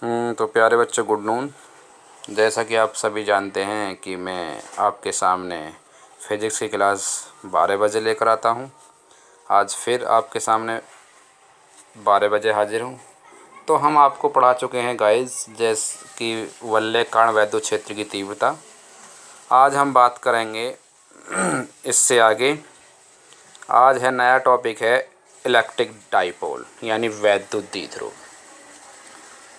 तो प्यारे बच्चों, गुड नून। जैसा कि आप सभी जानते हैं कि मैं आपके सामने फिज़िक्स की क्लास 12 बजे लेकर आता हूं। आज फिर आपके सामने 12 बजे हाजिर हूं। तो हम आपको पढ़ा चुके हैं गाइस, जैसे कि वलय वैद्युत क्षेत्र की तीव्रता। आज हम बात करेंगे इससे आगे। आज है नया टॉपिक है इलेक्ट्रिक डाइपोल यानी वैद्युत द्विध्रुव।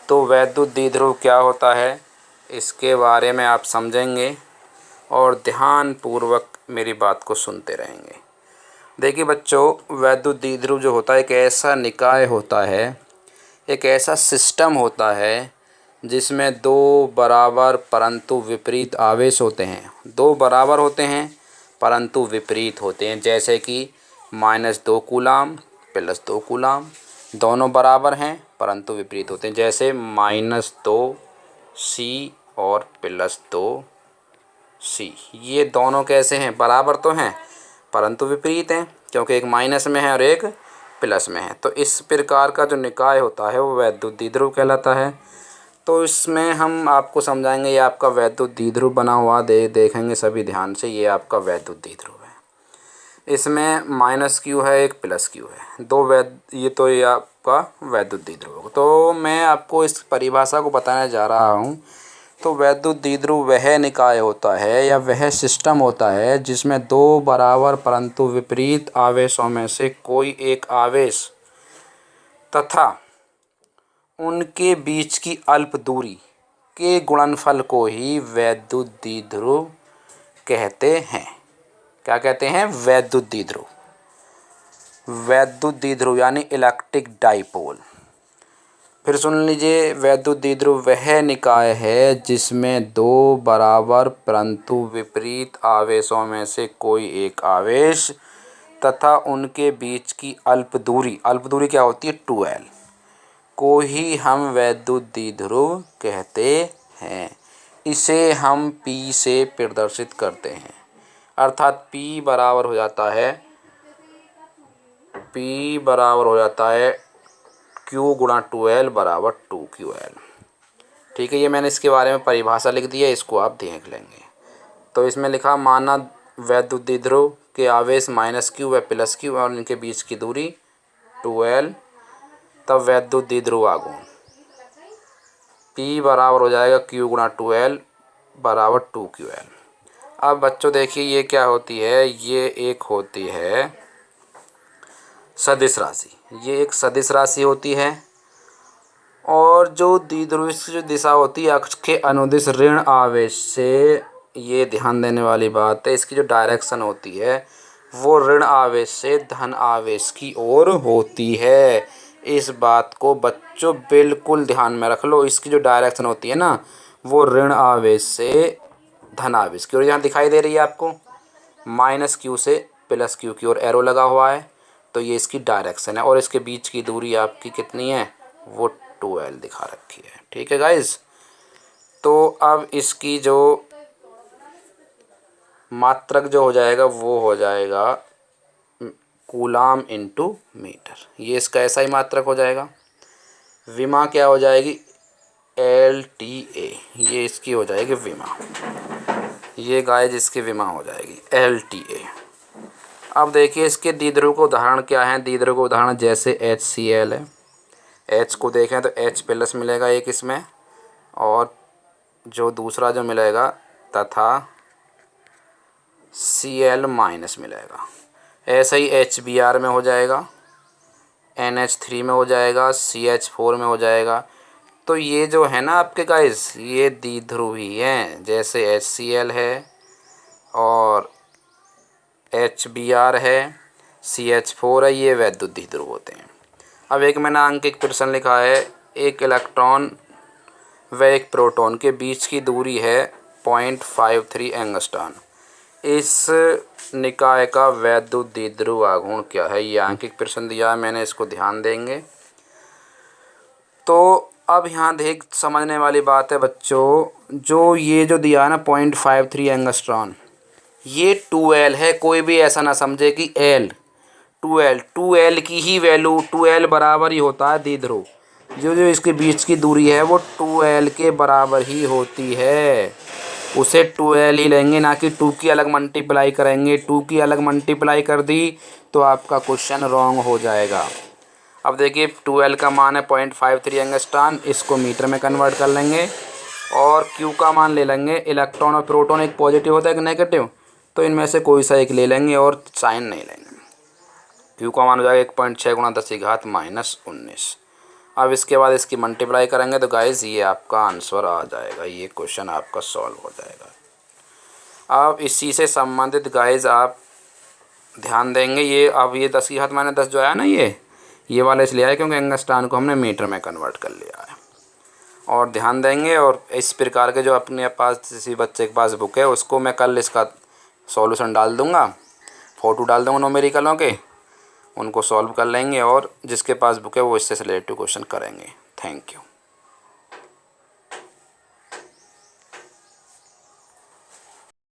तो वैद्युत द्विध्रुव क्या होता है, इसके बारे में आप समझेंगे और ध्यानपूर्वक मेरी बात को सुनते रहेंगे। देखिए बच्चों, वैद्युत द्विध्रुव जो होता है एक ऐसा निकाय होता है, एक ऐसा सिस्टम होता है जिसमें दो बराबर परंतु विपरीत आवेश होते हैं। दो बराबर होते हैं परंतु विपरीत होते हैं, जैसे कि -2 कूलाम +2 कूलाम। दोनों बराबर हैं परंतु विपरीत होते हैं, जैसे -2C और +2C। ये दोनों कैसे हैं? बराबर तो हैं परंतु विपरीत हैं, क्योंकि एक माइनस में है और एक प्लस में है। तो इस प्रकार का जो निकाय होता है वो वैद्युत द्विध्रुव कहलाता है। तो इसमें हम आपको समझाएंगे, ये आपका वैद्युत द्विध्रुव बना हुआ देखेंगे सभी ध्यान से। ये आपका वैद्युत द्विध्रुव है, इसमें -Q है, एक +Q है, ये आपका वैद्युत द्विध्रुव। तो मैं आपको इस परिभाषा को बताने जा रहा हूँ। तो वैद्युत द्विध्रुव वह निकाय होता है या वह सिस्टम होता है जिसमें दो बराबर परंतु विपरीत आवेशों में से कोई एक आवेश तथा उनके बीच की अल्प दूरी के गुणनफल को ही वैद्युत द्विध्रुव कहते हैं। क्या कहते हैं? वैद्युत द्विध्रुव। वैद्युत द्विध्रुव यानी इलेक्ट्रिक डाइपोल। फिर सुन लीजिए, वैद्युत द्विध्रुव वह निकाय है जिसमें दो बराबर परंतु विपरीत आवेशों में से कोई एक आवेश तथा उनके बीच की अल्प दूरी क्या होती है? 2L को ही हम वैद्युत द्विध्रुव कहते हैं। इसे हम P से प्रदर्शित करते हैं, अर्थात P बराबर हो जाता है Q गुणा 2L बराबर 2QL। ठीक है, ये मैंने इसके बारे में परिभाषा लिख दी है, इसको आप देख लेंगे। तो इसमें लिखा, माना वैद्युत द्विध्रुव के आवेश -Q व +Q और इनके बीच की दूरी 2L, तब वैद्युत द्विध्रुव आघूर्ण P बराबर हो जाएगा Q गुणा 2L बराबर 2QL। अब बच्चों देखिए, ये क्या होती है? ये एक होती है सदिश राशि। ये एक सदिश राशि होती है और जो द्विध्रुव की जो दिशा होती है अक्ष के अनुदिश ऋण आवेश से, ये ध्यान देने वाली बात है, इसकी जो डायरेक्शन होती है वो ऋण आवेश से धन आवेश की ओर होती है। इस बात को बच्चों बिल्कुल ध्यान में रख लो। इसकी जो डायरेक्शन होती है ना, वो ऋण आवेश से धन आवेश की ओर, यहाँ दिखाई दे रही है आपको, -Q से +Q की ओर एरो लगा हुआ है। तो ये इसकी डायरेक्शन है और इसके बीच की दूरी आपकी कितनी है? वो 2L दिखा रखी है। ठीक है गाइज। तो अब इसकी जो मात्रक जो हो जाएगा वो हो जाएगा कूलाम इंटू मीटर। ये इसका ऐसा ही मात्रक हो जाएगा। विमा क्या हो जाएगी? LTA। ये इसकी हो जाएगी विमा। ये गाइज इसकी विमा हो जाएगी LTA। अब देखिए, इसके द्विध्रुव का उदाहरण क्या है? द्विध्रुव का उदाहरण जैसे HCl है। H को देखें तो H+ मिलेगा एक इसमें, और जो दूसरा जो मिलेगा तथा Cl- मिलेगा। ऐसे ही HBr में हो जाएगा, NH3 में हो जाएगा, CH4 में हो जाएगा। तो ये जो है ना आपके गाइस, ये द्विध्रुव ही हैं। जैसे HCl है और HBr है, CH4 है, ये वैद्युत द्विध्रुव होते हैं। अब एक मैंने अंक एक प्रश्न लिखा है, एक इलेक्ट्रॉन व एक प्रोटॉन के बीच की दूरी है 0.53 एंगस्ट्रॉन। इस निकाय का वैद्युत द्विध्रुव आघूर्ण क्या है? ये अंकित प्रश्न दिया है मैंने, इसको ध्यान देंगे। तो अब यहाँ देख, समझने वाली बात है बच्चों, जो ये जो दिया है ना 0.53 एंगस्ट्रॉन, ये 2L है। कोई भी ऐसा ना समझे कि L 2L की ही वैल्यू, 2L बराबर ही होता है द्विध्रुव। जो जो इसके बीच की दूरी है वो 2l के बराबर ही होती है। उसे 2l ही लेंगे, ना कि 2 की अलग मल्टीप्लाई करेंगे। 2 की अलग मल्टीप्लाई कर दी तो आपका क्वेश्चन रॉन्ग हो जाएगा। अब देखिए 2l का मान है 0.53 एंगस्ट्रॉन, इसको मीटर में कन्वर्ट कर लेंगे और q का मान ले लेंगे। इलेक्ट्रॉन और प्रोटॉन एक पॉजिटिव होता है एक नेगेटिव, तो इनमें से कोई सा एक ले लेंगे और साइन नहीं लेंगे। q का मान हो जाएगा 1.6 गुणा 10⁻−19। अब इसके बाद इसकी मल्टीप्लाई करेंगे तो गाइस ये आपका आंसर आ जाएगा, ये क्वेश्चन आपका सॉल्व हो जाएगा। अब इसी से संबंधित गाइस आप ध्यान देंगे, ये अब ये 10⁻10 जो आया ना, ये वाला इसलिए आया क्योंकि एंगस्ट्रॉन को हमने मीटर में कन्वर्ट कर लिया है। और ध्यान देंगे, और इस प्रकार के जो अपने पास किसी बच्चे के पास बुक है उसको मैं कल इसका सॉल्यूशन डाल दूँगा, फ़ोटो डाल दूँगा न्यूमेरिकलों के, उनको सॉल्व कर लेंगे और जिसके पास बुक है वो इससे रिलेटेड क्वेश्चन करेंगे। Thank you.